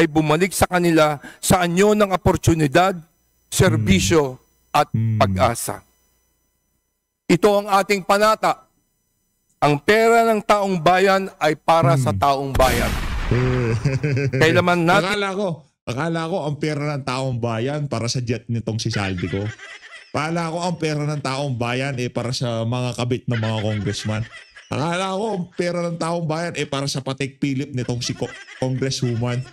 ay bumalik sa kanila sa anyo ng oportunidad, serbisyo at pag-asa. Ito ang ating panata. Ang pera ng taong bayan ay para sa taong bayan. Kailaman natin... Akala ko ang pera ng taong bayan para sa jet nitong si Saldi ko. Akala ko ang pera ng taong bayan para sa mga kabit ng mga congressman. Akala ko ang pera ng taong bayan para sa Patek Philip nitong si Congresswoman.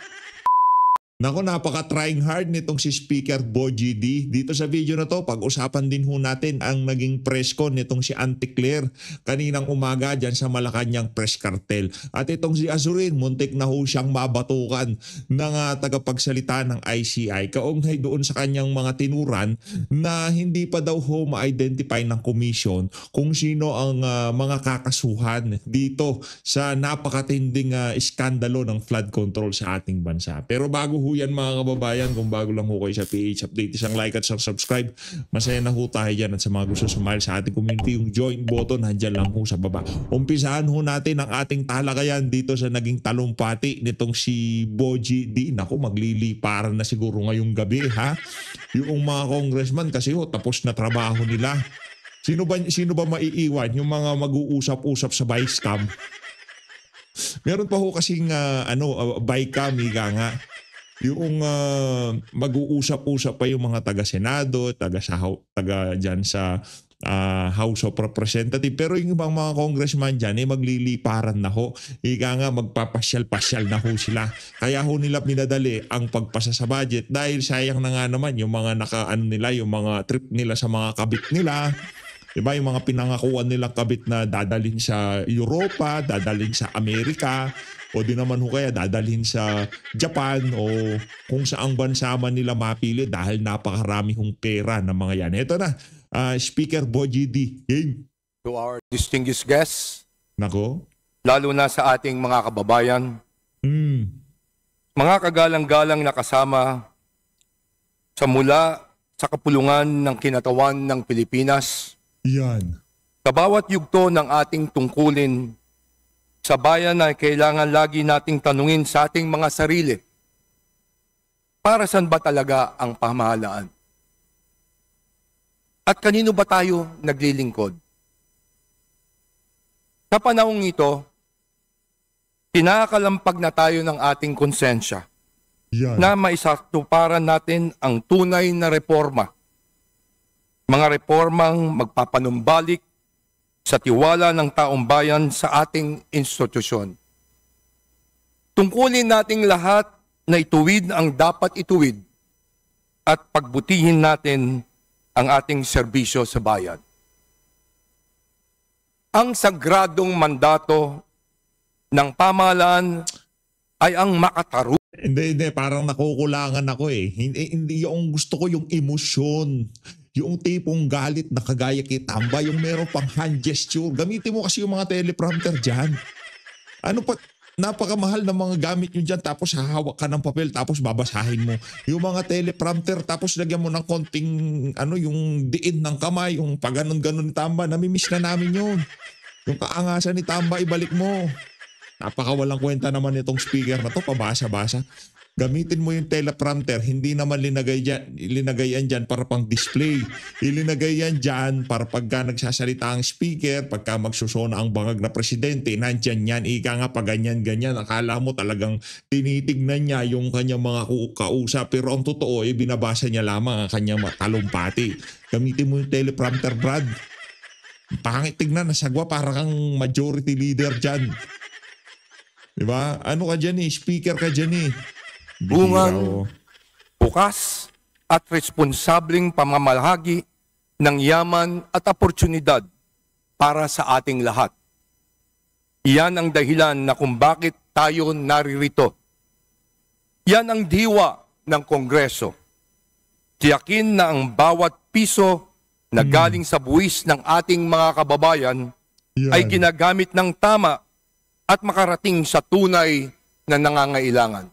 Naku, napaka-trying hard nitong si Speaker Boji D. Dito sa video na to, pag-usapan din ho natin ang naging press con nitong si Auntie Claire kaninang umaga dyan sa Malacanang Press Cartel. At itong si Azurin, muntik na ho siyang mabatukan ng tagapagsalita ng ICI kaugnay doon sa kanyang mga tinuran na hindi pa daw ho ma-identify ng komisyon kung sino ang mga kakasuhan dito sa napakatinding iskandalo ng flood control sa ating bansa. Pero bago ho yan mga kababayan, kung bago lang ho kayo sa PH Update, isang like at isang subscribe. Masaya na ho tayo dyan, at sa mga gusto sumali sa ating community, yung join button nandyan lang ho sa baba. Umpisahan ho natin ang ating talakayan dito sa naging talumpati nitong si Boji D. Naku, magliliparan na siguro ngayong gabi ha. Yung mga congressman kasi ho, tapos na trabaho nila. Sino ba maiiwan? Yung mga mag-uusap-usap sa vice cam. Meron pa ho kasing bycam, ika nga. Yung mag-uusap-usap pa yung mga taga-Senado, taga dyan sa House of Representatives. Pero yung ibang mga congressman dyan, magliliparan na ho. Ika nga, magpapasyal-pasyal na ho sila. Kaya ho nila minadali ang pagpasa sa budget dahil sayang na nga naman yung mga yung mga trip nila sa mga kabit nila. Diba, yung mga pinangakuan nilang kabit na dadalhin sa Europa, dadalhin sa Amerika, o di naman ho kaya dadalhin sa Japan o kung saang bansa man nila mapili dahil napakarami hong pera ng mga yan. Ito na, Speaker Boji D. Game. To our distinguished guests, Nako. lalo na sa ating mga kababayan, mga kagalang-galang na kasama sa mula sa kapulungan ng kinatawan ng Pilipinas, Yan. sa bawat yugto ng ating tungkulin sa bayan na kailangan lagi nating tanungin sa ating mga sarili, para saan ba talaga ang pamahalaan? At kanino ba tayo naglilingkod? Sa panahong ito, kinakalampag na tayo ng ating konsensya na maisatuparan natin ang tunay na reforma. Mga reformang magpapanumbalik sa tiwala ng taong bayan sa ating institusyon. Tungkulin nating lahat na ituwid ang dapat ituwid at pagbutihin natin ang ating serbisyo sa bayan. Ang sagradong mandato ng pamahalaan ay ang makataruan. Hindi, parang nakukulangan ako eh. Hindi yung gusto ko yung emosyon. Yung tipong galit na kagaya kay Tamba, yung meron pang hand gesture. Gamitin mo kasi yung mga teleprompter dyan. Ano pa, napakamahal na mga gamit nyo dyan, tapos hahawak ka ng papel, tapos babasahin mo. Yung mga teleprompter, tapos lagyan mo ng konting, yung diin ng kamay, yung pag-ganon-ganon ni Tamba, namimiss na namin yun. Yung kaangasan ni Tamba, ibalik mo. Napakawalang kwenta naman itong speaker na to, pabasa-basa. Gamitin mo yung teleprompter, hindi naman linagay yan dyan para pang display. Ilinagay yan dyan para pagka nagsasalita ang speaker, pagka magsusona ang bangag na presidente, nandyan yan, ika nga pa ganyan-ganyan. Akala mo talagang tinitignan niya yung kanyang mga kausap, pero ang totoo, binabasa niya lamang ang kanyang talumpati. Gamitin mo yung teleprompter, Brad. Pangit tignan, nasagwa para kang majority leader dyan. Diba? Ano ka dyan speaker ka dyan Bungang, bukas at responsabling pamamalahagi ng yaman at oportunidad para sa ating lahat. Iyan ang dahilan na kung bakit tayo naririto. Yan ang diwa ng Kongreso. Tiyakin na ang bawat piso na galing sa buwis ng ating mga kababayan ay ginagamit ng tama at makarating sa tunay na nangangailangan.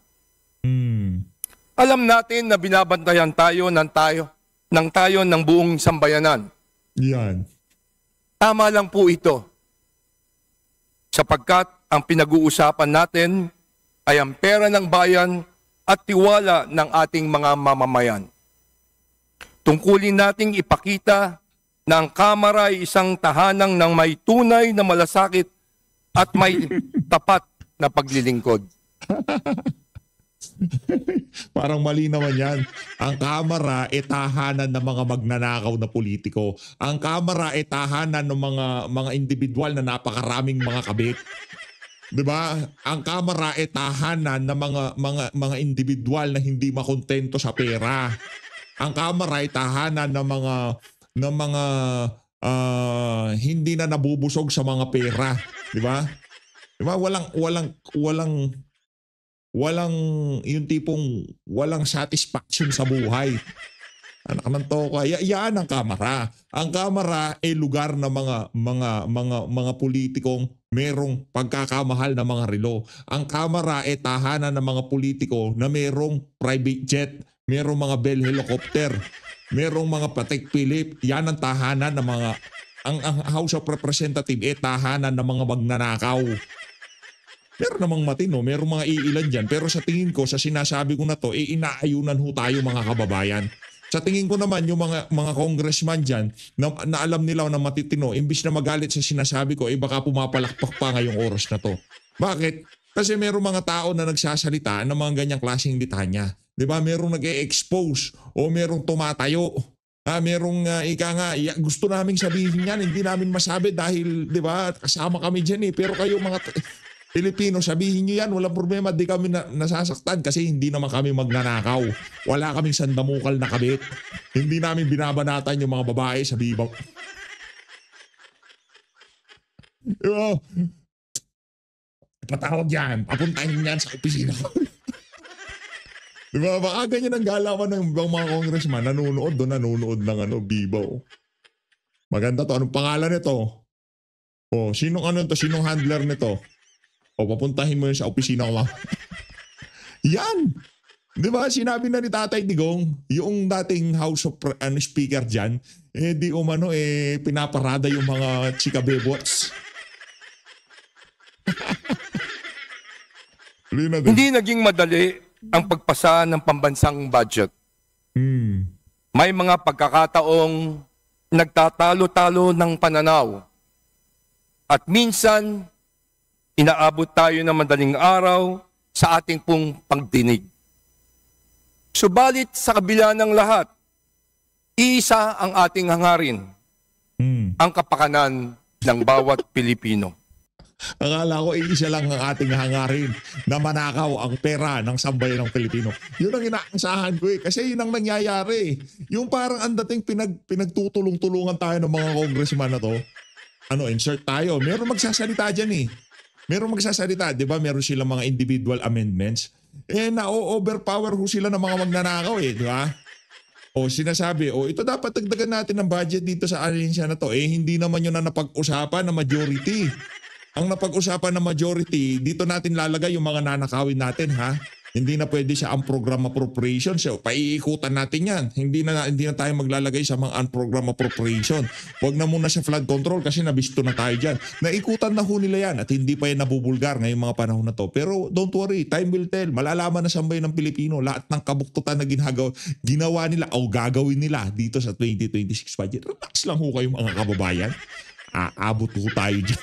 Alam natin na binabantayan tayo ng buong sambayanan. Yan. Tama lang po ito. Sapagkat ang pinag-uusapan natin ay ang pera ng bayan at tiwala ng ating mga mamamayan. Tungkulin nating ipakita na ang Kamara ay isang tahanang ng may tunay na malasakit at may tapat na paglilingkod. Parang mali naman yan. Ang Kamara ay tahanan ng mga magnanakaw na politiko. Ang Kamara ay tahanan ng mga individual na napakaraming mga kabit. 'Di ba? Ang Kamara ay tahanan ng mga individual na hindi makontento sa pera. Ang Kamara ay tahanan ng mga hindi na nabubusog sa mga pera, 'di ba? 'Di ba? Walang yung tipong walang satisfaction sa buhay. Anak ng toka, yan ang Kamara. Ang Kamara ay lugar ng mga politikong merong pagkakamahal na mga relo. Ang Kamara ay tahanan ng mga politiko na merong private jet, merong mga Bell helicopter, merong mga Patek Philippe. Yan ang tahanan ng mga ang House of Representatives ay tahanan ng mga magnanakaw. Meron namang matino, merong mga iilan dyan. Pero sa tingin ko, sa sinasabi ko na to, inaayunan ho tayo mga kababayan. Sa tingin ko naman, yung mga congressman dyan, na alam nila na matitino, imbis na magalit sa sinasabi ko, baka pumapalakpak pa ngayong oras na to. Bakit? Kasi merong mga tao na nagsasalita ng mga ganyang klaseng litanya. 'Di ba? Merong nag-e-expose o merong tumatayo. Merong gusto naming sabihin yan, hindi namin masabi dahil, 'di ba, kasama kami diyan pero kayo mga Pilipino, sabihin nyo yan, walang problema, di kami nasasaktan kasi hindi naman kami magnanakaw. Wala kaming sandamukal na kabit. Hindi namin binabanatan yung mga babae sa bibaw. Diba? Patawag yan, papuntahin yan sa opisina ko. Diba, baka ganyan ang galawan ng ibang mga congressman, nanonood ng bibaw. Maganda to, anong pangalan nito? Sinong handler nito? Papuntahin mo yun sa opisina ko. Yan! Di ba? Sinabi na ni Tatay Digong, yung dating House of Speaker dyan, pinaparada yung mga chika-bebots. Hindi naging madali ang pagpasa ng pambansang budget. May mga pagkakataong nagtatalo-talo ng pananaw. At minsan, inaabot tayo ng madaling araw sa ating pong pagdinig. Subalit sa kabila ng lahat, iisa ang ating hangarin, ang kapakanan ng bawat Pilipino. Akala ko iisa lang ang ating hangarin na manakaw ang pera ng sambayan ng Pilipino. Yun ang inaasahan ko kasi yun ang nangyayari. Yung parang ang dating pinagtutulong-tulungan tayo ng mga congressman na to. Insert tayo. Meron magsasalita dyan Meron magsasalita, di ba? Meron silang mga individual amendments. Na-overpower ho sila ng mga magnanakaw di ba? Sinasabi, ito dapat dagdagan natin ng budget dito sa ahensya na to. Hindi naman yun na napag-usapan ng majority. Ang napag-usapan ng majority, dito natin lalagay yung mga nanakawin natin, ha? Hindi na pwede sa unprogram appropriation. So, paiikutan natin yan. Hindi na tayo maglalagay sa mga unprogram appropriation. Huwag na muna sa flood control kasi nabisto na tayo dyan. Naikutan na ho nila yan at hindi pa yan nabubulgar ngayong mga panahon na to. Pero don't worry, time will tell. Malalaman na sambayan ng Pilipino lahat ng kabuktutan na ginawa nila o gagawin nila dito sa 2026 budget. Relax lang ho kayo mga kababayan. Aabot ho tayo dyan.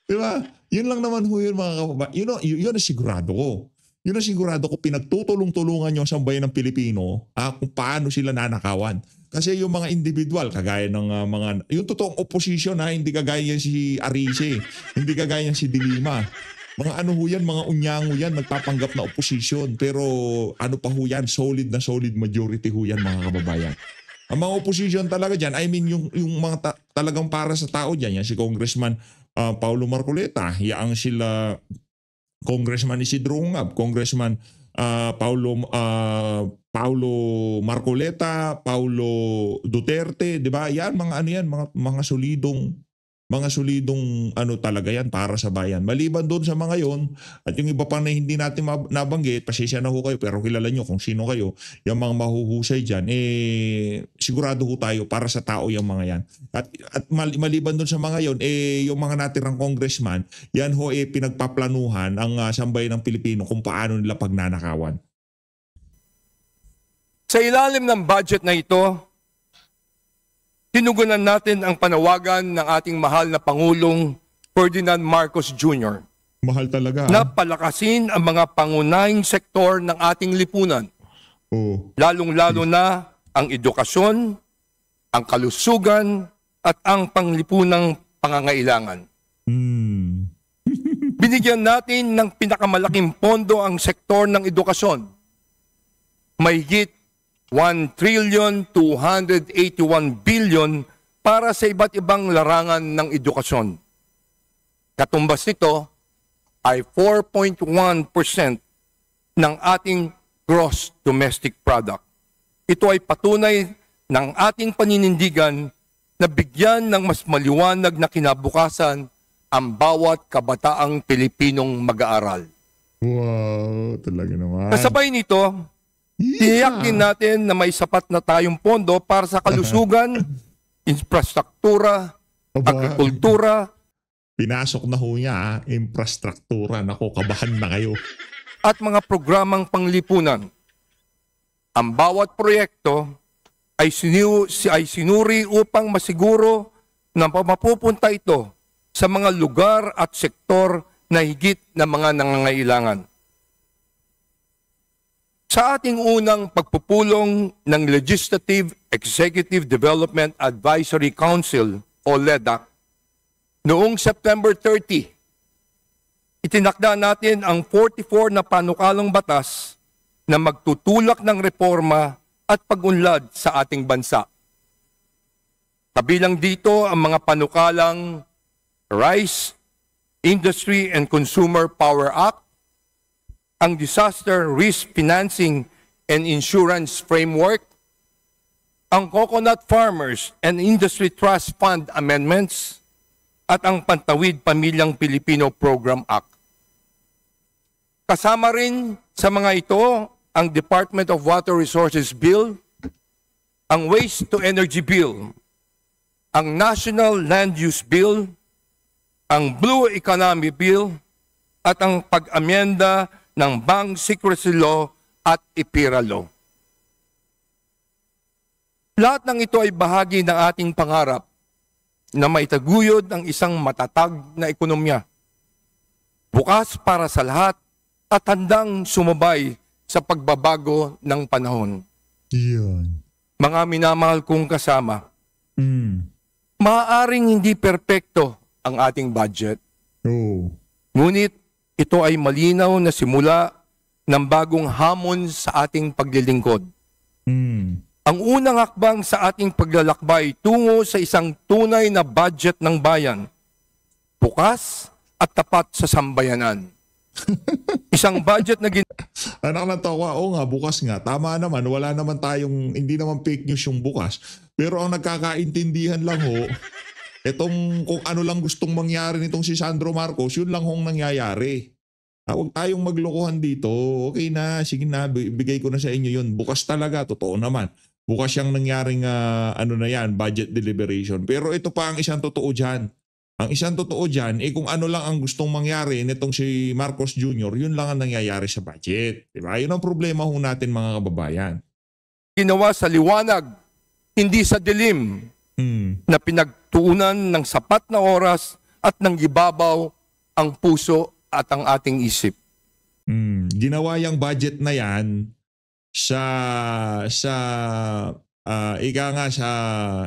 Diba? Yun lang naman ho yun mga kababayan. Yun ang sigurado ko. Yun ang sigurado ko, pinagtutulong-tulungan yung sambayan ng Pilipino kung paano sila nanakawan. Kasi yung mga individual, kagaya ng yung totoong opposition hindi kagaya yan si Arice, hindi kagaya yan si Dilima. Mga mga unyango yan, nagpapanggap na opposition. Pero pa ho yan, solid na solid majority ho yan mga kababayan. Ang mga opposition talaga dyan, yung mga talagang para sa tao dyan, yan si Congressman Paulo Marcoleta, yang sila Congressman Isidro Ungab, Congressman Paulo Marcoleta, Paulo Duterte, 'di ba? Yan mga mga solidong mga solidong ano talaga yan para sa bayan. Maliban doon sa mga yon at yung iba pang na hindi natin nabanggit, pasensya na ho kayo pero kilala nyo kung sino kayo, yung mga mahuhusay dyan, sigurado ho tayo para sa tao yung mga yan. At maliban doon sa mga yon, yung mga natirang congressman, yan ho pinagpaplanuhan ang sambayan ng Pilipino kung paano nila pagnanakawan. Sa ilalim ng budget na ito, tinugunan natin ang panawagan ng ating mahal na Pangulong Ferdinand Marcos Jr. Mahal talaga. Na palakasin ang mga pangunahing sektor ng ating lipunan. Oh. Lalong-lalo na ang edukasyon, ang kalusugan, at ang panglipunang pangangailangan. Binigyan natin ng pinakamalaking pondo ang sektor ng edukasyon. Mahigit 1,281 billion para sa iba't ibang larangan ng edukasyon. Katumbas nito ay 4.1% ng ating gross domestic product. Ito ay patunay ng ating paninindigan na bigyan ng mas maliwanag na kinabukasan ang bawat kabataang Pilipinong mag-aaral. Wow, talaga naman. Kasabay nito, tiyak din natin na may sapat na tayong pondo para sa kalusugan, infrastruktura, agrikultura, pinasok na ho niya, infrastruktura. Nako, kabahan na kayo. At mga programang panglipunan. Ang bawat proyekto ay sinuri upang masiguro na mapupunta ito sa mga lugar at sektor na higit na mga nangangailangan. Sa ating unang pagpupulong ng Legislative Executive Development Advisory Council o LEDAC noong September 30, itinakda natin ang 44 na panukalang batas na magtutulak ng reforma at pag-unlad sa ating bansa. Kabilang dito ang mga panukalang Rice, Industry and Consumer Power Act, ang Disaster Risk Financing and Insurance Framework, ang Coconut Farmers and Industry Trust Fund Amendments, at ang Pantawid Pamilyang Pilipino Program Act. Kasama rin sa mga ito ang Department of Water Resources Bill, ang Waste to Energy Bill, ang National Land Use Bill, ang Blue Economy Bill, at ang pag-amyenda ng Bank Secrecy Law at IPIRA Law. Lahat ng ito ay bahagi ng ating pangarap na maitaguyod ang isang matatag na ekonomiya, bukas para sa lahat at handang sumabay sa pagbabago ng panahon. Yan. Mga minamahal kong kasama, maaaring hindi perpekto ang ating budget. Oh. Ngunit ito ay malinaw na simula ng bagong hamon sa ating paglilingkod. Ang unang hakbang sa ating paglalakbay tungo sa isang tunay na budget ng bayan, bukas at tapat sa sambayanan. Isang budget na Anak ng tawa, oo nga, bukas nga. Tama naman, wala naman tayong, hindi naman fake news yung bukas. Pero ang nagkakaintindihan lang ho, itong kung ano lang gustong mangyari nitong si Sandro Marcos, yun lang hong nangyayari. Huwag tayong maglokohan dito. Okay na, sige na, bigay ko na sa inyo yun. Bukas talaga, totoo naman. Bukas yung nangyaring ano na yan, budget deliberation. Pero ito pa ang isang totoo dyan. Ang isang totoo dyan, kung ano lang ang gustong mangyari nitong si Marcos Jr., yun lang ang nangyayari sa budget. Diba? Yun ang problema ho natin mga kababayan. ginawa sa liwanag, hindi sa dilim, na pinagtuunan ng sapat na oras at ng ibabaw ang puso at ang ating isip. Ginawa yung budget na yan ika nga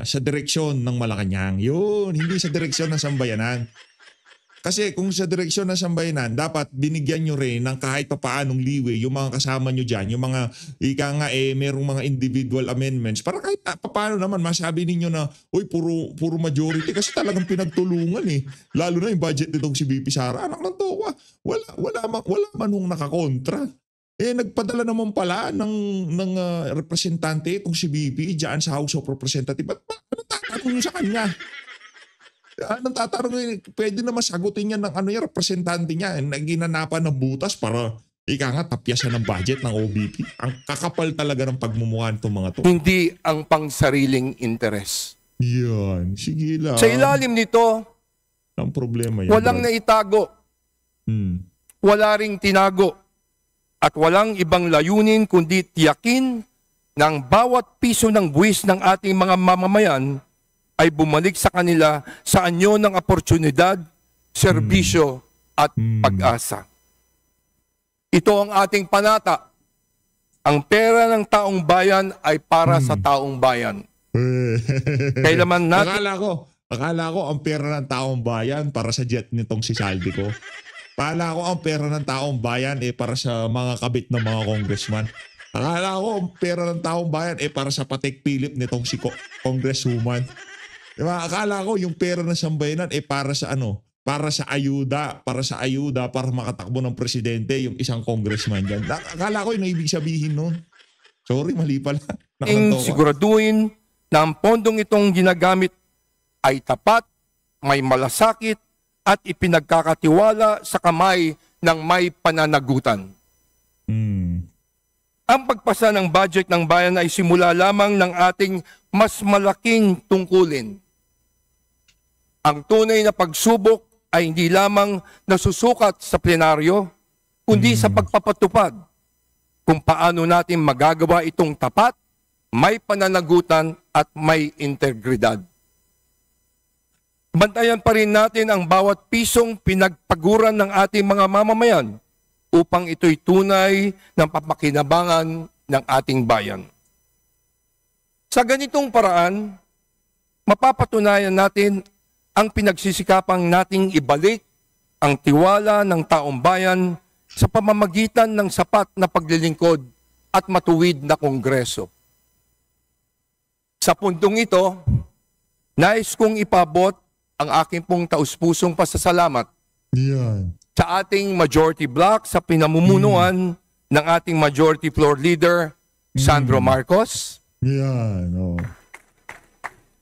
sa direksyon ng Malacanang. Yun, hindi sa direksyon ng sambayanan. Kasi kung sa direksyon ng sambayanan, dapat binigyan nyo rin ng kahit papaanong liwi yung mga kasama nyo dyan, yung mga, ika nga merong mga individual amendments, para kahit papaano naman masabi ninyo na, uy, puro majority, kasi talagang pinagtulungan eh. Lalo na yung budget nitong si BP Sara, anak ng towa, wala man hong nakakontra. Nagpadala naman pala ng representante itong si BP dyan sa House of Representatives. Ba't ano tatanong nyo sa kanya? Anong tatanungin? Pwede naman sagutin yan ng ano yung representante niya. Ginanapan ng butas para ika nga tapyasan ng budget ng OBP. Ang kakapal talaga ng pagmumukha nitong mga to. Hindi ang pangsariling interes. Yan. Sige lang. Sa ilalim nito, ang problema yan. walang naitago, wala ring tinago, at walang ibang layunin kundi tiyakin ng bawat piso ng buwis ng ating mga mamamayan ay bumalik sa kanila sa anyo ng oportunidad, serbisyo at pag-asa. Ito ang ating panata. Ang pera ng taong bayan ay para sa taong bayan. Kailanman natin... Akala ko ang pera ng taong bayan para sa jet nitong si Saldi ko. Akala ko ang pera ng taong bayan para sa mga kabit ng mga congressman. Akala ko ang pera ng taong bayan para sa Patek Philip nitong si congresswoman. Diba? Akala ko yung pera ng sambayanan para sa ano? Para sa ayuda, para makatakbo ng presidente yung isang congressman dyan. Akala ko yung ibig sabihin nun. Sorry, mali pala. Siguraduhin na ang pondong itong ginagamit ay tapat, may malasakit, at ipinagkakatiwala sa kamay ng may pananagutan. Ang pagpasa ng budget ng bayan ay simula lamang ng ating mas malaking tungkulin. Ang tunay na pagsubok ay hindi lamang nasusukat sa plenaryo, kundi sa pagpapatupad kung paano natin magagawa itong tapat, may pananagutan at may integridad. Bantayan pa rin natin ang bawat pisong pinagpaguran ng ating mga mamamayan upang ito'y tunay ng papakinabangan ng ating bayan. Sa ganitong paraan, mapapatunayan natin ang pinagsisikapang nating ibalik ang tiwala ng taong bayan sa pamamagitan ng sapat na paglilingkod at matuwid na kongreso. Sa puntong ito, nais kong ipabot ang aking pong taus-pusong pasasalamat sa ating majority block sa pinamumunuan ng ating majority floor leader, Sandro Marcos.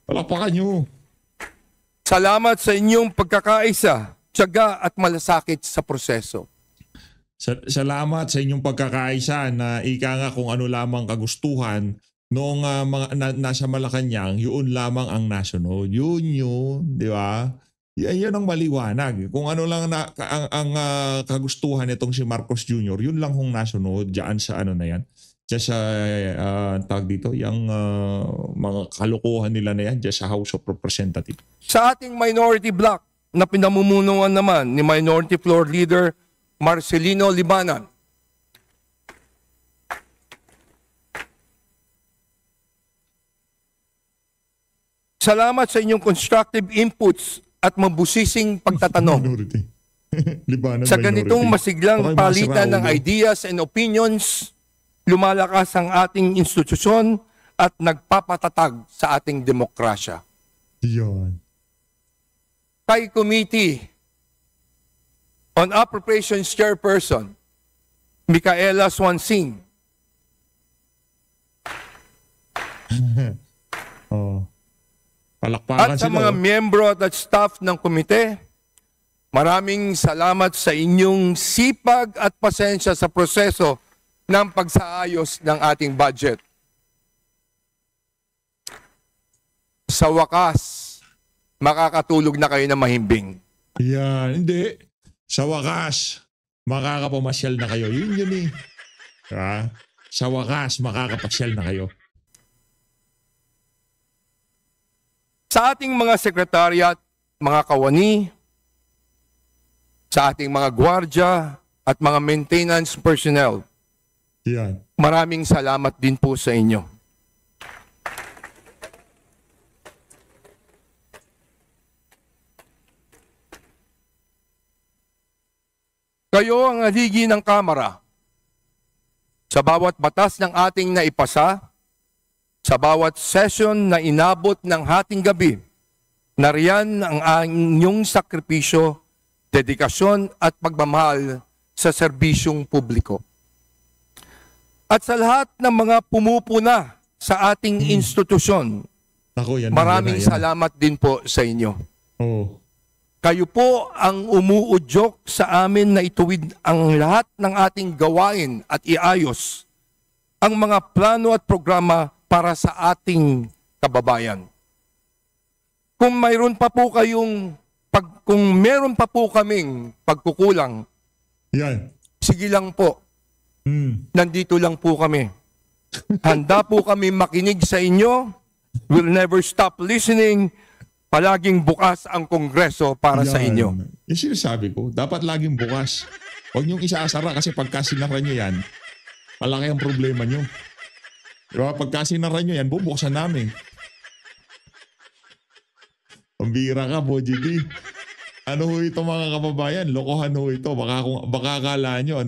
Palakpakan nyo. Salamat sa inyong pagkakaisa, tiyaga at malasakit sa proseso. Salamat sa inyong pagkakaisa na ika nga kung ano lamang kagustuhan noong nasa Malacanang, yun lamang ang nasunod. Yun, di ba? Yan ang maliwanag. Kung ano lang ang kagustuhan nitong si Marcos Jr., yun lang hong nasunod diyan sa ano na yan. Diyan sa tag dito, yung mga kalokohan nila na yan diyan sa House of Representatives. Sa ating minority block na pinamumunuan naman ni Minority Floor Leader Marcelino Libanan, salamat sa inyong constructive inputs at mabusising pagtatanong. Sa ganitong masiglang palitan ng ideas and opinions, lumalakas ang ating institusyon at nagpapatatag sa ating demokrasya. Kay Committee on Appropriations Chairperson, Micaela Swansing. Palakpakan at sa mga miyembro at staff ng komite, maraming salamat sa inyong sipag at pasensya sa proseso ng pagsaayos ng ating budget. Sa wakas, makakatulog na kayo na mahimbing. Hindi. Sa wakas, makakapamasyal na kayo. Yun eh. Sa wakas, makakapasyal na kayo. Sa ating mga sekretariat, mga kawani, sa ating mga gwardya at mga maintenance personnel, maraming salamat din po sa inyo. Kayo ang haligi ng Kamara sa bawat batas ng ating naipasa, sa bawat session na inabot ng hating gabi, nariyan ang inyong sakripisyo, dedikasyon at pagmamahal sa serbisyong publiko. At sa lahat ng mga pumupuna sa ating institusyon, maraming salamat din po sa inyo. Oh. Kayo po ang umuudyok sa amin na ituwid ang lahat ng ating gawain at iayos ang mga plano at programa para sa ating kababayan. Kung mayroon pa po kung meron pa po kaming pagkukulang, Yan. sige lang po. Nandito lang po kami. Handa po kami makinig sa inyo. We'll never stop listening. Palaging bukas ang Kongreso para sa inyo. Yung sinasabi ko, dapat laging bukas. Huwag niyong isaasara kasi pagka sinara niyo yan, malaki ang problema niyo. Diba? Pagka sinara niyo yan, bubuksan namin. Pambira ka, Boji. Ano ho ito mga kababayan? Lokohan ho ito. Baka akala nyo,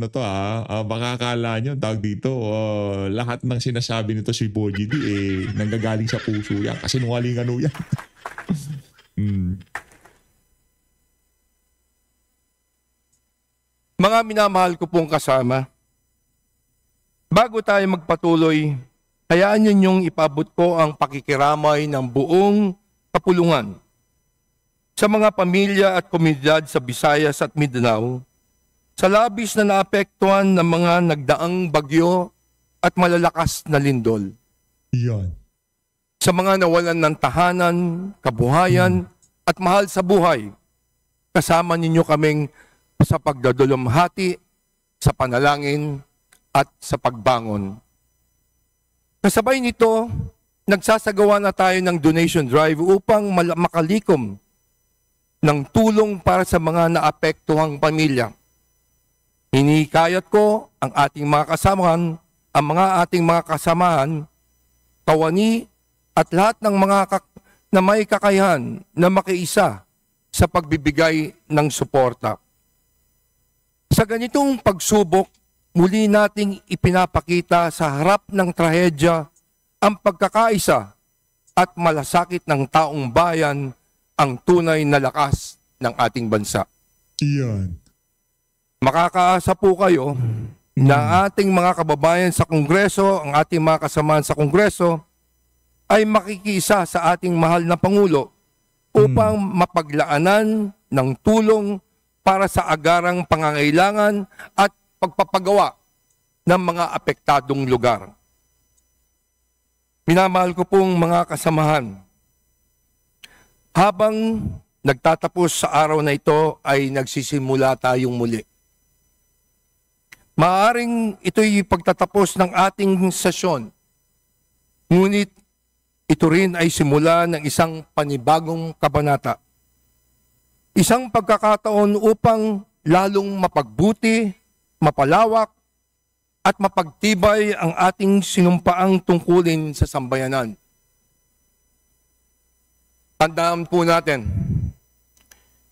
baka akala nyo, tawag dito, lahat ng sinasabi nito si Boji nanggagaling sa puso yan. Kasi nungalingan ho yan. Mga minamahal ko pong kasama, bago tayo magpatuloy, hayaan ninyong ipabot ko ang pakikiramay ng buong kapulungan sa mga pamilya at komunidad sa Visayas at Mindanao sa labis na naapektuhan ng mga nagdaang bagyo at malalakas na lindol. Yan. Sa mga nawalan ng tahanan, kabuhayan at mahal sa buhay, kasama ninyo kaming sa pagdadulumhati, sa panalangin at sa pagbangon. Kasabay nito, nagsasagawa na tayo ng donation drive upang makalikom ng tulong para sa mga naapektuhang pamilya. Hinikayat ko ang ating mga kasamahan, kawani at lahat ng na may kakayahan na makiisa sa pagbibigay ng suporta. Sa ganitong pagsubok, muli nating ipinapakita sa harap ng trahedya ang pagkakaisa at malasakit ng taong bayan ang tunay na lakas ng ating bansa. Iyan. Makakaasa po kayo na ating mga kababayan sa Kongreso, ang ating mga kasamahan sa Kongreso, ay makikisa sa ating mahal na Pangulo upang mapaglaanan ng tulong para sa agarang pangangailangan at pagpapagawa ng mga apektadong lugar. Minamahal ko pong mga kasamahan, habang nagtatapos sa araw na ito ay nagsisimula tayong muli. Maaring ito'y pagtatapos ng ating sesyon, ngunit ito rin ay simula ng isang panibagong kabanata. Isang pagkakataon upang lalong mapagbuti, mapalawak, at mapagtibay ang ating sinumpaang tungkulin sa sambayanan. Tandaan po natin,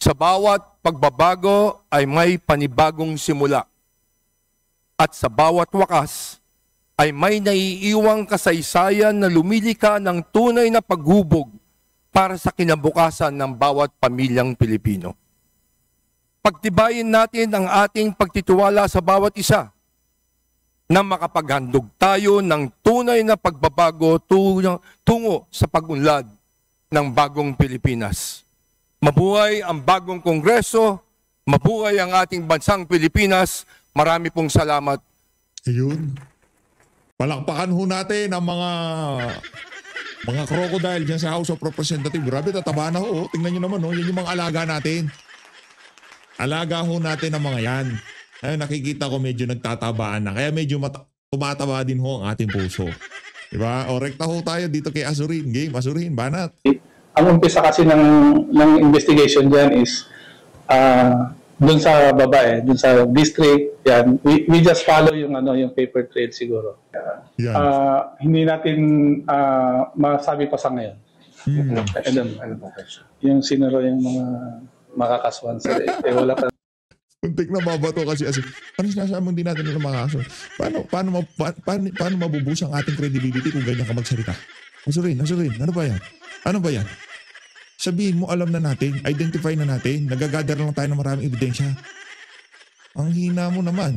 sa bawat pagbabago ay may panibagong simula. At sa bawat wakas ay may naiiwang kasaysayan na lumilika ng tunay na paghubog para sa kinabukasan ng bawat pamilyang Pilipino. Pagtibayin natin ang ating pagtitiwala sa bawat isa na makapaghandog tayo ng tunay na pagbabago tungo sa pag-unlad ng bagong Pilipinas. Mabuhay ang bagong Kongreso, mabuhay ang ating bansang Pilipinas. Marami pong salamat. Ayun. Palakpakan ho natin ang mga crocodile dyan sa House of Representatives. Grabe, tataba na ho. Tingnan nyo naman, yan yung mga alaga natin. Alaga ho natin ang mga yan. Ayun, nakikita ko medyo nagtatabaan na. Kaya medyo tumataba din ho ang ating puso. Diba? O, rekta ho tayo dito kay Azurin. Game, Azurin, banat. Ang umpisa kasi ng investigation dyan is dun sa baba dun sa district, yan. We just follow yung paper trail siguro. Hindi natin masabi pa sa ngayon. Yung sinuro yung mga makakasuhan sa wala pa. Kuntik na mabato kasi ano sinasabi mo, hindi natin na makakaso. Paano mabubus ang ating credibility kung ganyan ka magsalita? Azurin, ano ba yan? Ano ba yan? Sabihin mo, alam na natin, identify na natin, nagagather lang tayo ng maraming ebidensya. Ang hina mo naman.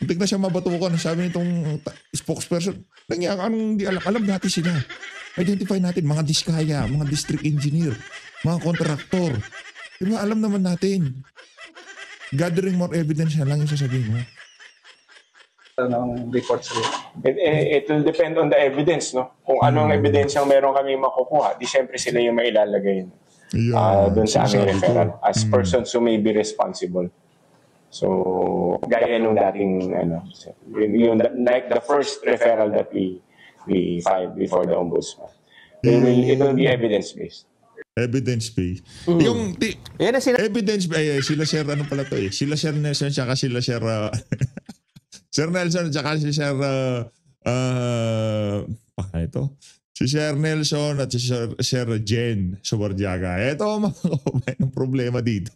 Kuntik na siya mabato ko, sabi nitong spokesperson, anong hindi alam natin sila. Identify natin mga diskaya, mga district engineer, mga contractor. Diba, alam naman natin. Gathering more evidence na lang yung sasabihin mo. Ng report sa It will depend on the evidence, no? Kung anong ebidensyang meron kami makukuha, di syempre sila yung mailalagay doon sa aming referral as persons who may be responsible. So, gaya nung dating, like the first referral that we filed before the ombudsman. It will be evidence-based. Evidence-based. Yung evidence-based, sila Sir, ano pala to eh? Sila Sir Nelson, tsaka sila Sir... Sir Nelson, tsaka si Sir... ito? Si Sir Nelson at si Sir Jen Subarjaga. Ito mga kababayan ng problema dito.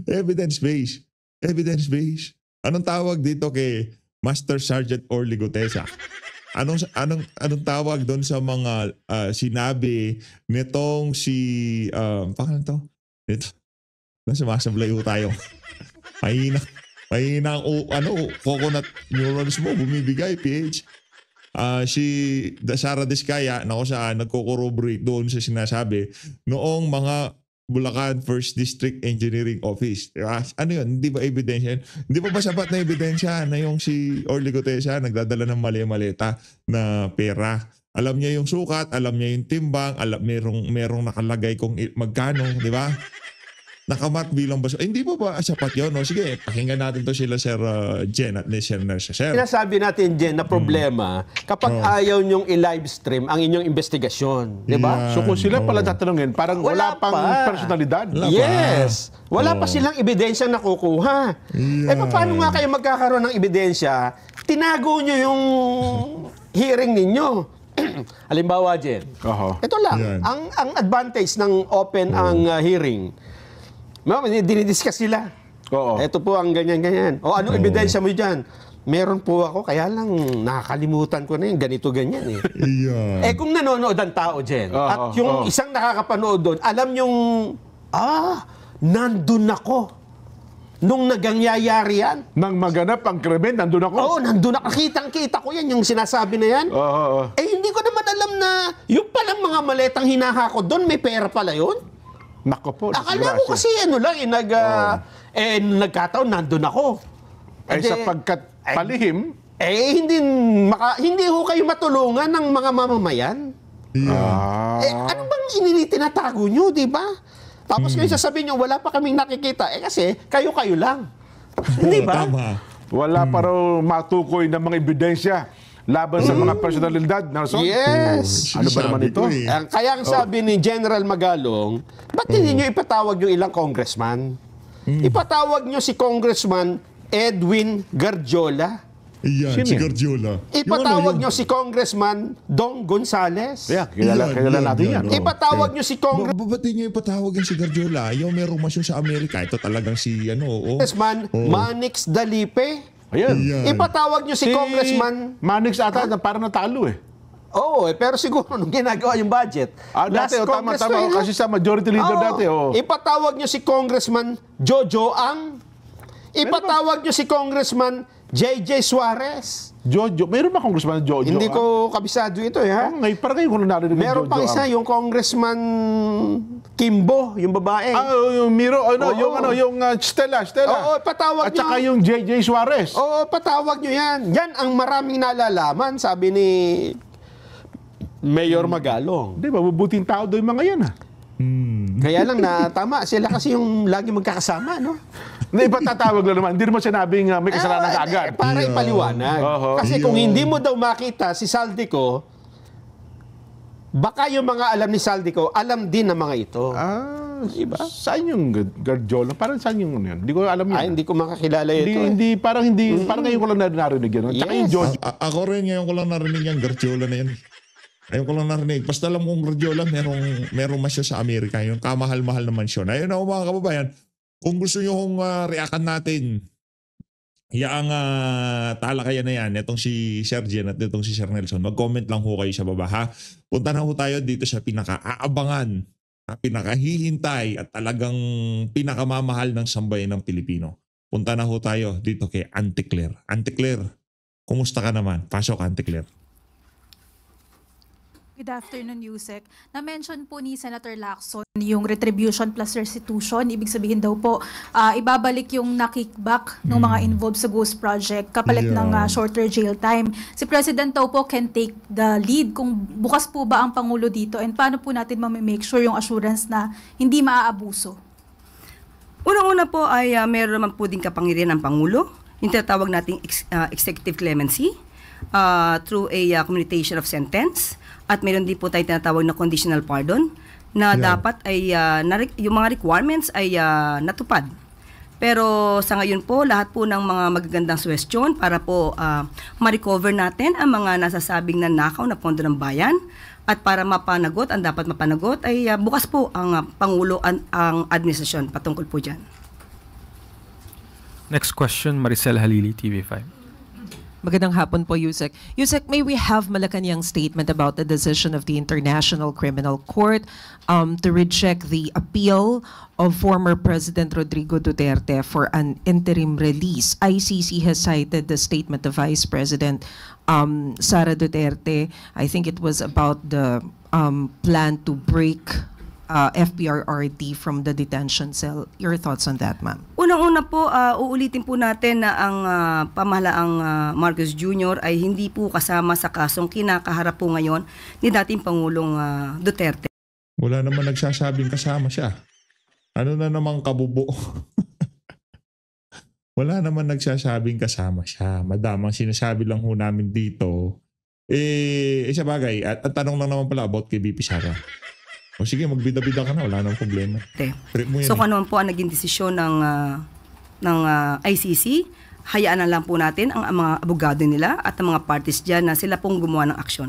Evidence-based. Evidence-based. Anong tawag dito kay Master Sergeant Orly Gutesa? Anong tawag doon sa mga sinabi nitong si paano to? Ito. Sumasablay ho tayo. Mahina ang coconut neurons mo bumibigay, PH. Si Sara Diskaya nagko-corroborate doon sa sinasabi noong mga Bulacan 1st District Engineering Office. Diba? Ano yun? Hindi ba ebidensya yun? Hindi pa ba sapat na ebidensya na yung si Orly Gutesa nagdadala ng mali-maleta na pera? Alam niya yung sukat, alam niya yung timbang, merong nakalagay kung magkano, di ba? Nakamat bilang baso. Hindi pa ba sapat yun? No? Sige, pakinggan natin to sila Sir Jen at ni Sir Nurse. Sinasabi natin, Jen, na problema kapag ayaw nyong i-live stream ang inyong investigasyon. Di ba? So kung sila pala tatanungin, parang wala pang personalidad. Yes. Wala pa silang ebidensyang nakukuha. Paano nga kayo magkakaroon ng ebidensya? Tinago nyo yung hearing ninyo. Halimbawa, Jen. Ito lang. Ang advantage ng open ang hearing. Dinidiscuss sila. Ito po ang ganyan-ganyan. O anong ebidensya mo dyan? Meron po ako, kaya lang nakakalimutan ko na yung ganito-ganyan eh. Kung nanonood ang tao dyan, at yung isang nakakapanood doon, alam yung, nandun ako. Nung nagangyayari yan. Nang maganap ang krimen, nandun ako? Oo, nandun ako. Kitang-kita ko yan, yung sinasabi na yan. Hindi ko naman alam na yung palang mga maletang hinahakot doon, may pera pala yun. Nako po. Akala ko kasi nagkataon, nandun ako. Sapagkat palihim, hindi ho kayo matulungan ng mga mamamayan. Ano bang tinatago nyo, di ba? Tapos ngayon sasabihin nyo, wala pa kaming nakikita. Kasi kayo-kayo lang. Di ba? Wala pa raw matukoy ng mga ebidensya laban sa mga personalidad, Nelson? Yes. Ano ba naman ito? Kaya ang sabi ni General Magalong, ba't hindi nyo ipatawag yung ilang congressman? Ipatawag nyo si Congressman Edwin Garjola. Si Garjola. Ipatawag nyo si Congressman Dong Gonzales. Kilala natin yan. Ipatawag nyo si Ba't nyo ipatawag yung si Garjola? Yung merong masyon sa Amerika. Ito talagang si Congressman Manix Dalipe. Ayan. Ipatawag nyo si Congressman Manix ata na parang natalo eh. Oo, pero siguro nung ginagawa yung budget. Dati, tama. Kasi sa majority leader dati. Ipatawag nyo si Congressman Jojo Ang. Ipatawag nyo si Congressman JJ Suarez. Jojo. Meron ba Congressman Jojo? Hindi ko kabisado ito ha. Ngayon, parang ngayon ko na narinig meron pang isa, yung Congressman Kimbo, yung babae. Yung Miro, yung Stella. Oo, patawag nyo. At saka yung JJ Suarez. Oo, patawag nyo yan. Yan ang maraming nalalaman, sabi ni Mayor Magalong. Hindi, mabubuting tao doon yung mga yan Kaya lang tama, sila kasi yung lagi magkakasama, no? Hindi, ipatatawag lang naman. Hindi naman sinabing may kasalanan kaagad. Para ipaliwanag. Kasi kung hindi mo daw makita si Saldico, baka yung mga alam ni Saldico, alam din ng mga ito. Diba? Saan yung Garjola? Parang saan yung yun? Hindi ko alam yun. Hindi ko makakilala ito. Parang ngayon ko lang narinig yun. Tsaka yung Jojo. Ako rin ngayon ko lang narinig yung Garjola na yan. Ayun ko lang narinig. Basta alam kong Garjola, merong masyon sa Amerika. Yung kamahal-mahal na mansyon. Ayun ako mga kababayan. Kung gusto nyo kong reaction natin, yaang talakayan na yan, itong si Sir Jen at itong si Sir Nelson, mag-comment lang ho kayo sa baba ha. Punta na ho tayo dito sa pinaka-aabangan, pinakahihintay at talagang pinakamamahal ng sambayan ng Pilipino. Punta na ho tayo dito kay Auntie Claire. Auntie Claire, kumusta ka naman? Pasok, Auntie Claire. Good afternoon, Yusek. Na-mention po ni Senator Lacson yung retribution plus restitution. Ibig sabihin daw po, ibabalik yung na-kickback ng mga involved sa Ghost Project kapalit ng shorter jail time. Si President daw po can take the lead kung bukas po ba ang Pangulo dito and paano po natin mamimake sure yung assurance na hindi maaabuso? Unang-una po ay meron naman po din kapangyarihan ng Pangulo, yung tinatawag nating executive clemency through a commutation of sentence. At meron din po tayo tinatawag na conditional pardon na dapat ay yung mga requirements ay natupad. Pero sa ngayon po, lahat po ng mga magagandang suwestyon para po ma-recover natin ang mga nasasabing nanakaw na pondo ng bayan at para mapanagot, ang dapat mapanagot ay bukas po ang Pangulo ang administrasyon patungkol po dyan. Next question, Maricel Halili, TV5. Magandang hapon po, Yusek. Yusek, may we have Malacanang's statement about the decision of the International Criminal Court to reject the appeal of former President Rodrigo Duterte for an interim release. ICC has cited the statement of Vice President Sara Duterte. I think it was about the plan to break FPRRD from the detention cell. Your thoughts on that, ma'am? Unang-una po, uulitin po natin na ang pamahalaang Marcos Jr. ay hindi po kasama sa kasong kinakaharap po ngayon ni dating Pangulong Duterte. Wala naman nagsasabing kasama siya. Ano na namang kabubo? Wala naman nagsasabing kasama siya. Madam, ang sinasabi lang ho namin dito, sa bagay, at tanong lang naman pala about kay BP Sara. O sige, magbida-bida ka na, wala nang problema. So kung ano po ang naging desisyon ng ICC, hayaan na lang po natin ang mga abogado nila at ang mga parties dyan na sila pong gumawa ng aksyon.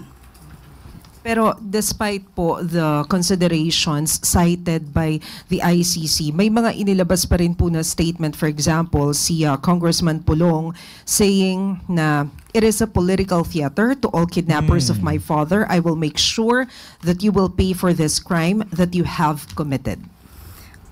Pero despite po the considerations cited by the ICC, may mga inilabas pa rin po na statement. For example, si Congressman Pulong saying na it is a political theater to all kidnappers of my father. I will make sure that you will pay for this crime that you have committed.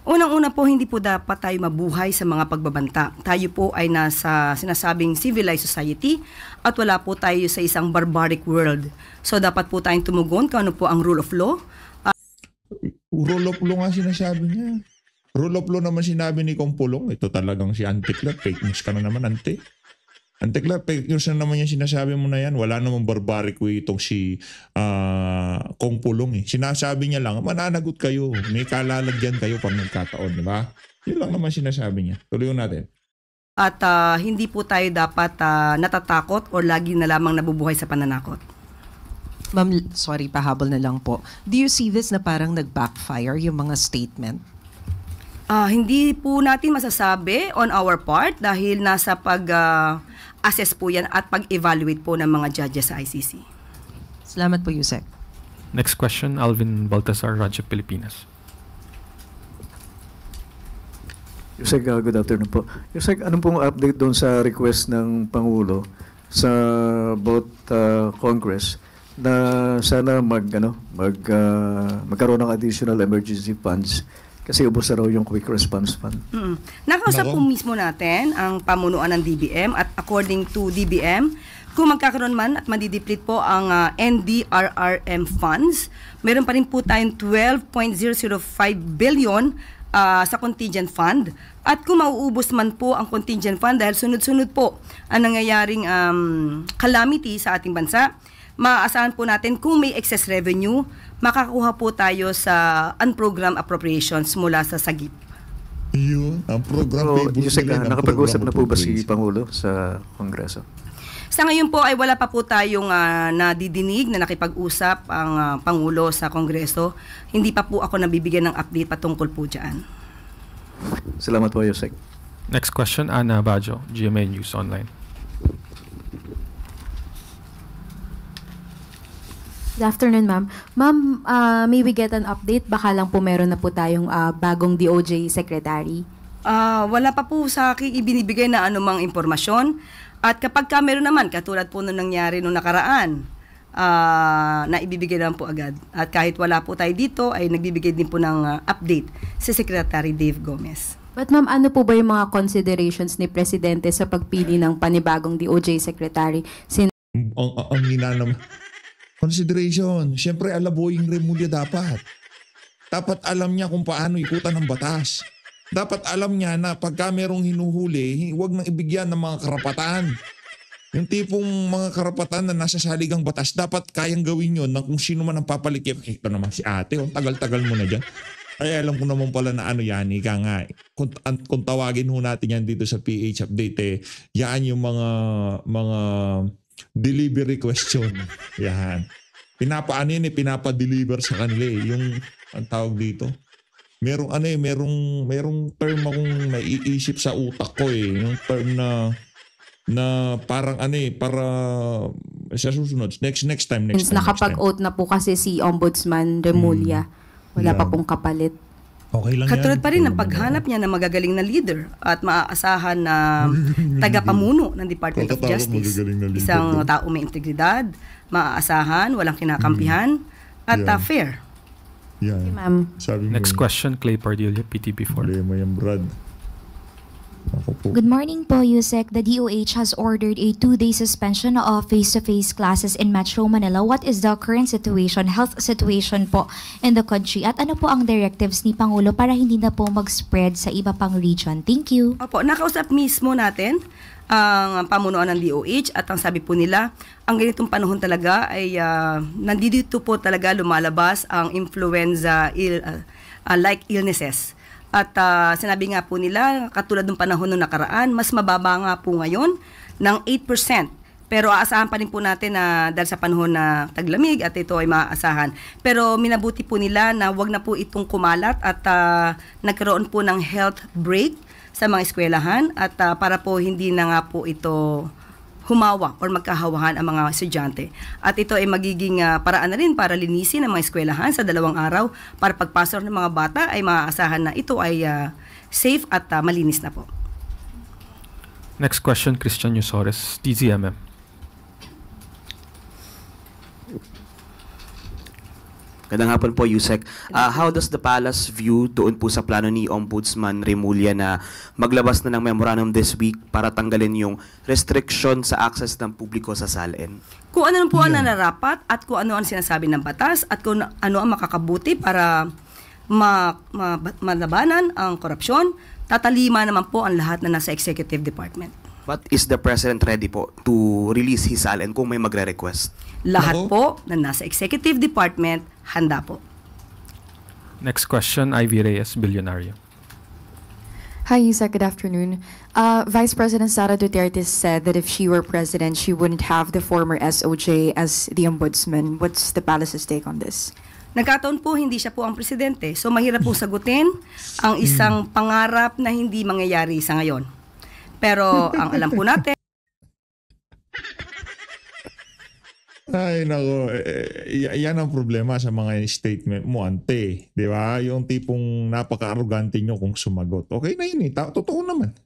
Unang-una po, hindi po dapat tayo mabuhay sa mga pagbabanta. Tayo po ay nasa sinasabing civilized society at wala po tayo sa isang barbaric world. So dapat po tayong tumugon kung ano po ang rule of law. Rule of law nga sinasabi niya. Rule of law naman sinabi ni Kong Pulong. Ito talagang si Auntie Claire. Fake news ka na naman, Auntie. Auntie Claire, fake news na naman yung sinasabi mo na yan. Wala namang barbaric way itong si Kong Pulong. Sinasabi niya lang, mananagot kayo. May kalalagyan kayo pag nagkataon, di ba? Yun lang naman sinasabi niya. Tuloy natin. At hindi po tayo dapat natatakot o lagi na lamang nabubuhay sa pananakot. Ma'am, sorry, pahabol na lang po. Do you see this na parang nag-backfire yung mga statement? Hindi po natin masasabi on our part dahil nasa pag-assess po yan at pag-evaluate po ng mga judges sa ICC. Salamat po, Yusek. Next question, Alvin Baltasar, Radyo Pilipinas. Yusek, good afternoon po. Yusek, anong pong update doon sa request ng Pangulo sa both Congress na sana magkaroon ng additional emergency funds kasi ubos na raw yung quick response fund. Nakausap po mismo natin ang pamunuan ng DBM at according to DBM, kung magkakaroon man at madideplete po ang NDRRM funds, meron pa rin po tayong 12.005 billion sa contingent fund. At kung mauubos man po ang contingent fund dahil sunod-sunod po ang nangyayaring calamity sa ating bansa, maaasahan po natin kung may excess revenue, makakuha po tayo sa unprogrammed appropriations mula sa SAGIP. Yun, ang program. Yusek, nakapag-usap na po ba si Pangulo sa Kongreso? Sa ngayon po ay wala pa po tayong nadidinig na nakipag-usap ang Pangulo sa Kongreso. Hindi pa po ako nabibigyan ng update patungkol po dyan. Salamat po, Yusek. Next question, Ana Bajo, GMA News Online. Good afternoon, ma'am. Ma'am, may we get an update? Baka lang po meron na po tayong bagong DOJ Secretary. Wala pa po sa akin ibinibigay na anumang impormasyon. At kapag meron naman, katulad po nung nangyari nung nakaraan, na ibibigay naman po agad. At kahit wala po tayo dito, ay nagbibigay din po ng update si Secretary Dave Gomez. But ma'am, ano po ba yung mga considerations ni Presidente sa pagpili ng panibagong DOJ Secretary? Ang hina naman. Consideration. Siyempre, alaboying Remulla dapat. Dapat alam niya kung paano ikutan ng batas. Dapat alam niya na pagka merong hinuhuli, huwag nang ibigyan ng mga karapatan. Yung tipong mga karapatan na nasa saligang batas, dapat kayang gawin yun ng kung sino man ang papalikip. Ito naman si ate, tagal-tagal mo na dyan. Ay, alam ko naman pala na ano yan, ika nga. Kung tawagin ho natin yan dito sa PH Update, yan yung mga delivery question. Yan. Pinapa-deliver sa kanila yung ang tawag dito. Merong term akong naiisip sa utak ko yung term na parang para sa susunod. Next time. Nakapag-oath na po kasi si Ombudsman Remulla. Wala pa pong kapalit. Okay lang Katulad yan. pa rin ng paghanap niya ng magagaling na leader at maaasahan na tagapamuno ng Department of Justice. Isang tao may integridad, maaasahan, walang kinakampihan, at fair. Yan. Okay, ma'am. Next question, Clay Pardilla, PTP4. Problema yan, Brad. Good morning po, Yusek. The DOH has ordered a 2-day suspension of face-to-face classes in Metro Manila. What is the current situation, health situation po in the country? At ano po ang directives ni Pangulo para hindi na po mag-spread sa iba pang region? Thank you. Opo, nakausap mismo natin ang pamunuan ng DOH at ang sabi po nila, ang ganitong panahon talaga ay nandito po talaga lumalabas ang influenza-like illnesses. At sinabi nga po nila, katulad ng panahon ng nakaraan, mas mababa nga po ngayon ng 8%. Pero aasahan pa rin po natin na dahil sa panahon na taglamig at ito ay maaasahan. Pero minabuti po nila na wag na po itong kumalat at nagkaroon po ng health break sa mga eskwelahan at para po hindi na nga po ito humawa or magkahawahan ang mga estudyante. At ito ay magiging paraan na rin para linisin ang mga eskwelahan sa 2 araw para pagpasok ng mga bata ay maaasahan na ito ay safe at malinis na po. Next question, Christian Yusores, TZMM. Magandang hapon po, Yusek. How does the Palace view doon po sa plano ni Ombudsman Remulla na maglabas na ng memorandum this week para tanggalin yung restriction sa access ng publiko sa SALN? Kung ano po ang nararapat at kung ano ang sinasabi ng batas at kung ano ang makakabuti para malabanan ang korupsyon, tatalima naman po ang lahat na nasa Executive Department. But is the President ready po to release his SALN kung may magre-request? Lahat po na nasa Executive Department, handa po. Next question, Ivy Reyes, Billionario. Hi, Yusek. Good afternoon. Vice President Sara Duterte said that if she were president, she wouldn't have the former SOJ as the ombudsman. What's the palace's take on this? Nagkataon po, hindi siya po ang presidente. So mahirap po sagutin ang isang pangarap na hindi mangyayari sa ngayon. Pero ang alam po natin, ay, nako. Yan ang problema sa mga statement mo, ante. Di ba? Yung tipong napaka-arrogante nyo kung sumagot. Okay na yun eh. Totoo naman.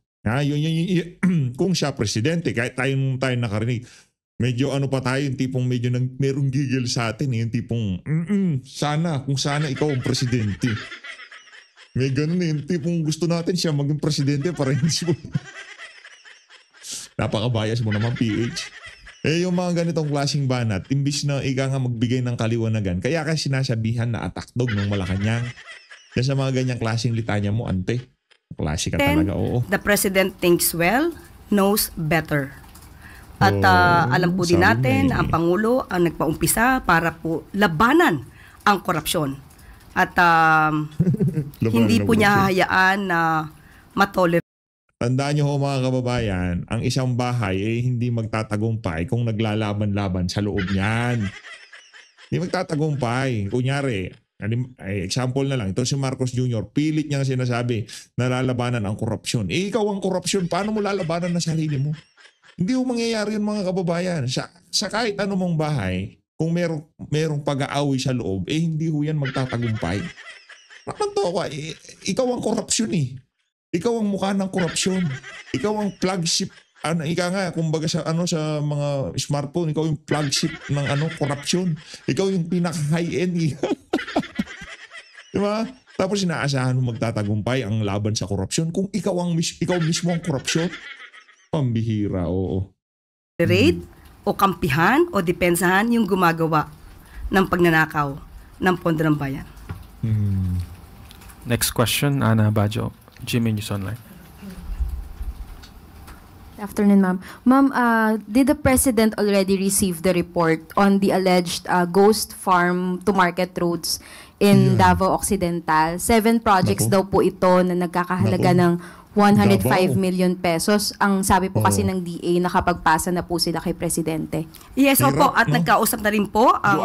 Kung siya presidente, kahit tayo nakarinig, medyo ano pa tayo, yung tipong medyo merong gigil sa atin. Yung tipong, kung sana ikaw ang presidente. May ganun eh. Yung tipong gusto natin siya maging presidente para hindi siya. Napaka-bias mo naman, PH. Yung mga ganitong klaseng banat, imbis na ika nga magbigay ng kaliwanagan, kaya kasi sinasabihan na atakdog ng Malacanang. Yan sa mga ganyang klaseng litanya mo, ante. Klase ka talaga, oo. The President thinks well, knows better. At alam po din natin na ang Pangulo ang nagpaumpisa para po labanan ang korupsyon. At hindi po niya hahayaan na matolerate. Tandaan nyo ho mga kababayan, ang isang bahay ay hindi magtatagumpay kung naglalaban-laban sa loob niyan. Hindi magtatagumpay. Kunyari, example na lang, ito si Marcos Jr., pilit niyang sinasabi na lalabanan ang korupsyon. Ikaw ang korupsyon, paano mo lalabanan na sarili mo? Hindi ho mangyayari yun mga kababayan. Sa kahit anumang bahay, kung merong pag-aawi sa loob, hindi ho yan magtatagumpay. Nakanto ko, ikaw ang korupsyon eh. Ikaw ang mukha ng korupsyon. Ikaw ang flagship. Ika nga, kumbaga sa mga smartphone, ikaw yung flagship ng korupsyon. Ikaw yung pinaka-high-end. Diba? Tapos inaasahan mo magtatagumpay ang laban sa korupsyon kung ikaw mismo ang korupsyon. Pambihira, oo. Rate o kampihan o depensahan yung gumagawa ng pagnanakaw ng pondo ng bayan. Next question, Ana Bajo, GMA News Online. Good afternoon, ma'am. Ma'am, did the President already receive the report on the alleged ghost farm to market roads in Davao Occidental? 7 projects daw po ito na nagkakahalaga ng 105 million pesos. Ang sabi po kasi ng DA, nakapagpasa na po sila kay Presidente. Yes, opo. At nagkausap na rin po ang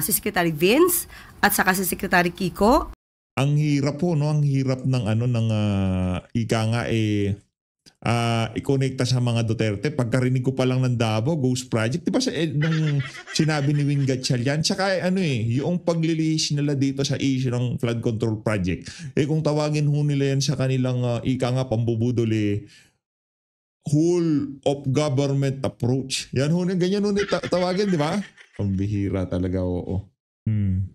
si Secretary Vince at saka si Secretary Kiko. Ang hirap po, no? Ang hirap ng ika nga i-connecta sa mga Duterte. Pagkarinig ko pa lang ng Davao Ghost Project, di ba nung sinabi ni Wing Gatchalian, saka yung paglilihis nila dito sa issue ng flood control project, kung tawagin ho nila yan sa kanilang ika nga pambubudol, whole of government approach. Yan ho, ganyan ho tawagin, di ba? Pambihira talaga, oo.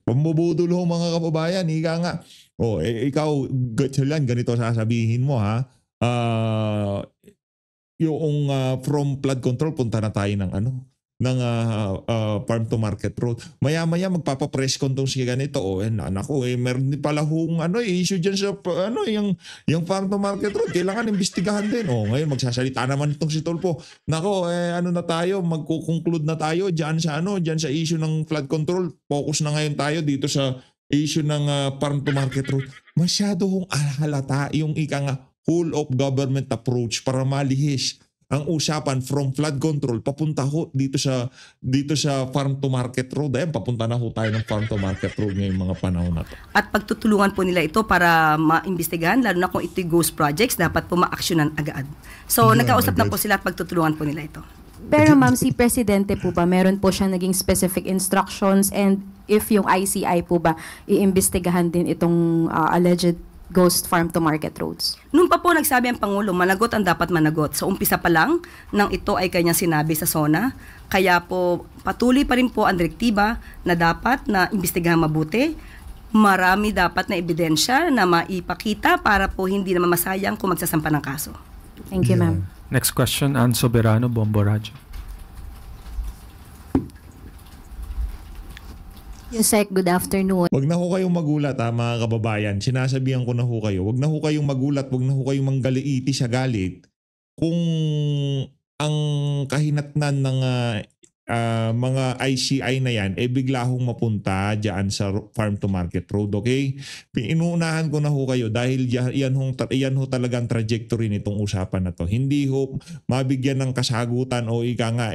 Pambubudol ho mga kababayan, ika nga. Ikaw, Gatchalian, ganito sasabihin mo, ha? Yung from flood control punta na tayo ng farm to market road. Maya-maya magpapa-press con tong si ganito. Nako, meron din pala hong issue diyan sa yung farm to market road. Kailangan imbestigahan din. Ngayon magsasalita naman itong si Tulfo. Nako, na tayo, magko-conclude na tayo diyan sa issue ng flood control. Focus na ngayon tayo dito sa issue ng farm to market road. Masyado hong halata yung ika nga whole of government approach para malihis ang usapan from flood control papunta ho dito sa farm to market road. Papunta na ho tayo ng farm to market road ngayong mga panahon na to. At pagtutulungan po nila ito para maimbestigahan, lalo na kung ito'y ghost projects, dapat po ma-actionan agad. So, nagkausap na po sila at pagtutulungan po nila ito. Pero ma'am, si Presidente po ba, meron po siyang naging specific instructions, and if yung ICI po ba, iimbestigahan din itong alleged ghost farm to market roads? Noon pa po nagsabi ang Pangulo, managot ang dapat managot. So umpisa pa lang nang ito ay kanyang sinabi sa SONA. Kaya po patuloy pa rin po ang direktiba na dapat na imbestigahan mabuti. Marami dapat na ebidensya na maipakita para po hindi naman masayang kung magsasampa ng kaso. Thank you, ma'am. Next question, Ann Soberano, Bombo Radyo. Yusek, good afternoon. Wag na ho kayong magulat mga kababayan. Sinasabihan ko na ho kayo. Wag na ho kayong magulat, wag na ho kayong manggaliiti sa galit kung ang kahinatnan ng mga ICI na yan bigla hong mapunta diyan sa farm to market road, okay? Inuunahan ko na ho kayo dahil yan ho talagang trajectory nitong usapan na to. Hindi ho mabigyan ng kasagutan o ika nga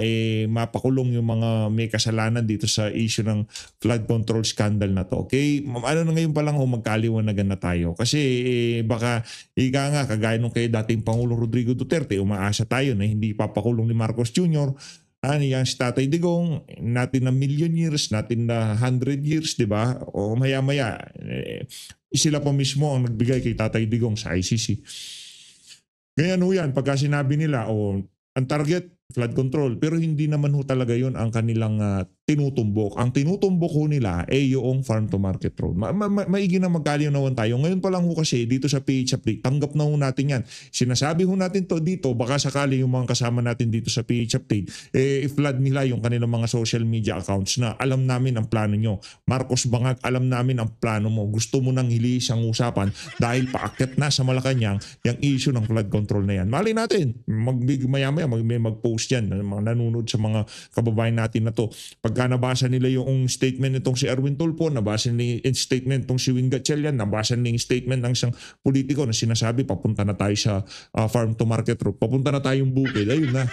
mapakulong yung mga may kasalanan dito sa issue ng flood control scandal na to, okay? Na ngayon pa lang ho magkaliwanagan na tayo kasi baka ika nga kagaya nung kay dating Pangulong Rodrigo Duterte, umaasa tayo na hindi papakulong ni Marcos Jr. Yan si Tatay Digong, natin na million years, natin na 100 years, di ba? O maya-maya, sila pa mismo ang nagbigay kay Tatay Digong sa ICC. Ganyan ho yan, pagka sinabi nila, ang target, flood control, pero hindi naman ho talaga yon ang kanilang tinutumbok. Ang tinutumbok ho nila yung farm to market road. Maigi na magkalinawan tayo. Ngayon pa lang ho kasi dito sa PH Update, tanggap na ho natin yan. Sinasabi ho natin to dito, baka sakali yung mga kasama natin dito sa PH Update, i-flood nila yung kanilang mga social media accounts na alam namin ang plano nyo. Marcos Bangag, alam namin ang plano mo. Gusto mo nang hilihis ang usapan dahil paakyat na sa Malacanang yung issue ng flood control na yan. Mali natin, maya-maya mag-post yan, mga nanonood sa mga kababayan natin na to. Pagka nabasa nila yung statement nitong si Erwin Tulfo, nabasa nila yung statement nitong si Wing Gatchalian, nabasa nila yung statement ng isang politiko na sinasabi papunta na tayo sa farm to market road, papunta na tayong bukid, ayun na.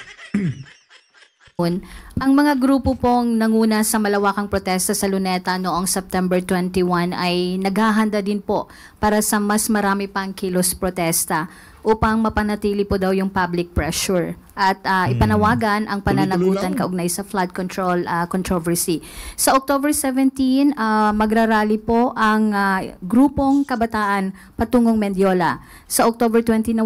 Ang mga grupo pong nanguna sa malawakang protesta sa Luneta noong September 21 ay naghahanda din po para sa mas marami pang kilos protesta upang mapanatili po daw yung public pressure at ipanawagan ang pananagutan kaugnay sa flood control controversy. Sa October 17, magrarally po ang grupong kabataan patungong Mendiola. Sa October 21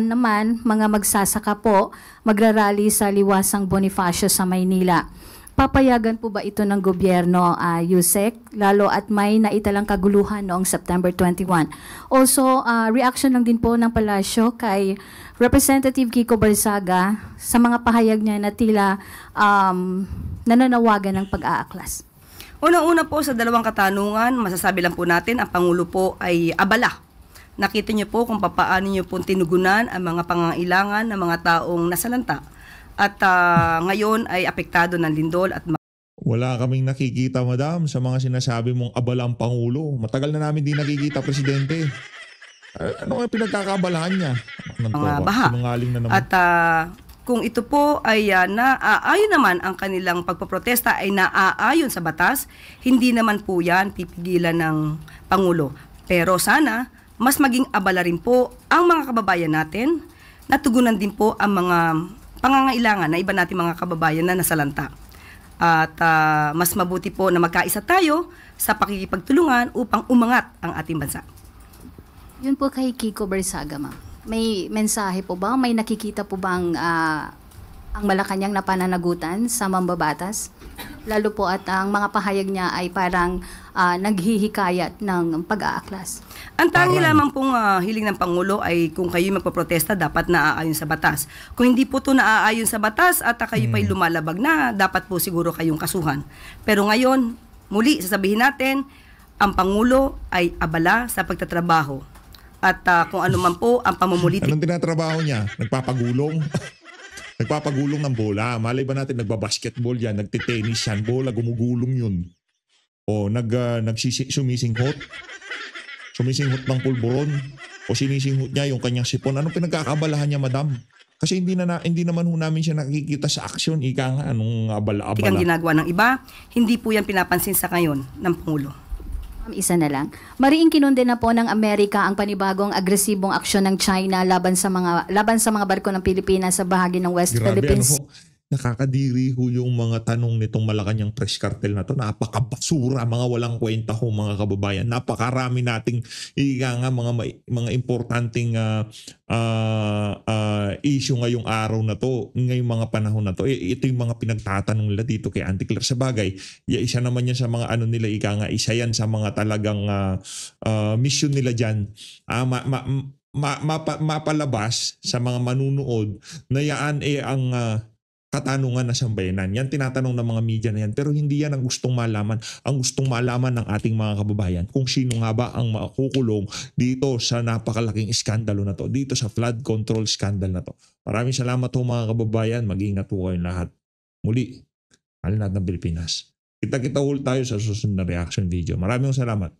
naman, mga magsasaka po magrarally sa Liwasang Bonifacio sa Maynila. Papayagan po ba ito ng gobyerno, Yusek, lalo at may naitalang kaguluhan noong September 21? Also, reaction lang din po ng Palasyo kay Representative Kiko Barzaga sa mga pahayag niya na tila nananawagan ng pag-aaklas. Una-una po sa dalawang katanungan, masasabi lang po natin, ang Pangulo po ay abala. Nakita niyo po kung paano niyo po tinugunan ang mga pangangailangan ng mga taong nasalanta. At ngayon ay apektado ng lindol at Wala kaming nakikita, madam, sa mga sinasabi mong abalang Pangulo. Matagal na namin di nakikita, Presidente. Ano ang pinagkakabalahan niya? mga baha. Sinungaling na naman. At kung ito po ay naaayon naman ang kanilang pagpoprotesta ay naaayon sa batas, hindi naman po yan pipigilan ng Pangulo. Pero sana, mas maging abala rin po ang mga kababayan natin, natugunan din po ang mga pangangailangan na iba natin mga kababayan na nasalanta. At mas mabuti po na magkaisa tayo sa pakikipagtulungan upang umangat ang ating bansa. Yun po kay Kiko Barsaga, ma'am. May mensahe po ba? May nakikita po bang ang Malacanang na pananagutan sa mambabatas? Lalo po at ang mga pahayag niya ay parang naghihikayat ng pag-aaklas. Ang tangi lamang pong hiling ng Pangulo ay kung kayo magpaprotesta, dapat naaayon sa batas. Kung hindi po ito naaayon sa batas at kayo pa'y lumalabag na, dapat po siguro kayong kasuhan. Pero ngayon, muli, sasabihin natin, ang Pangulo ay abala sa pagtatrabaho. At kung ano man po ang pamumulitik. Anong tinatrabaho niya? Nagpapagulong? Nagpapagulong ng bola. Malay ba natin nagbabasketball yan, nagtitennis yan, bola, gumugulong yun. O sumisinghot. Sumisinghot ng pulburon. O sinisinghot niya yung kanyang sipon. Anong pinagkakabalahan niya, madam? Kasi hindi naman ho namin siya nakikita sa aksyon. Ika nga, anong abala-abala. Ang ginagawa ng iba, hindi po yan pinapansin sa ngayon ng Pangulo. Isa na lang. Mariing kinunde na po ng Amerika ang panibagong agresibong aksyon ng China laban sa mga barko ng Pilipinas sa bahagi ng West Philippines. Nakakadiri ho yung mga tanong nitong Malacanang press cartel na to. Napakabasura, mga walang kwenta ho mga kababayan. Napakarami nating mga importanteng issue ngayong araw na to, ngayong mga panahon na to. Ito yung mga pinagtatanong nila dito kay Auntie Claire. Sa bagay, isa naman yan sa mga nila, isa yan sa mga talagang mission nila dyan. Mapalabas sa mga manunood na yan ang katanungan na sambayanan. Yan tinatanong ng mga media na yan. Pero hindi yan ang gustong malaman. Ang gustong malaman ng ating mga kababayan kung sino nga ba ang makukulong dito sa napakalaking iskandalo na to. Dito sa flood control scandal na to. Maraming salamat po mga kababayan. Mag-ingat po kayong lahat. Muli, mahal natin ng Pilipinas. Kita-kita ulit tayo sa susunod na reaction video. Maraming salamat.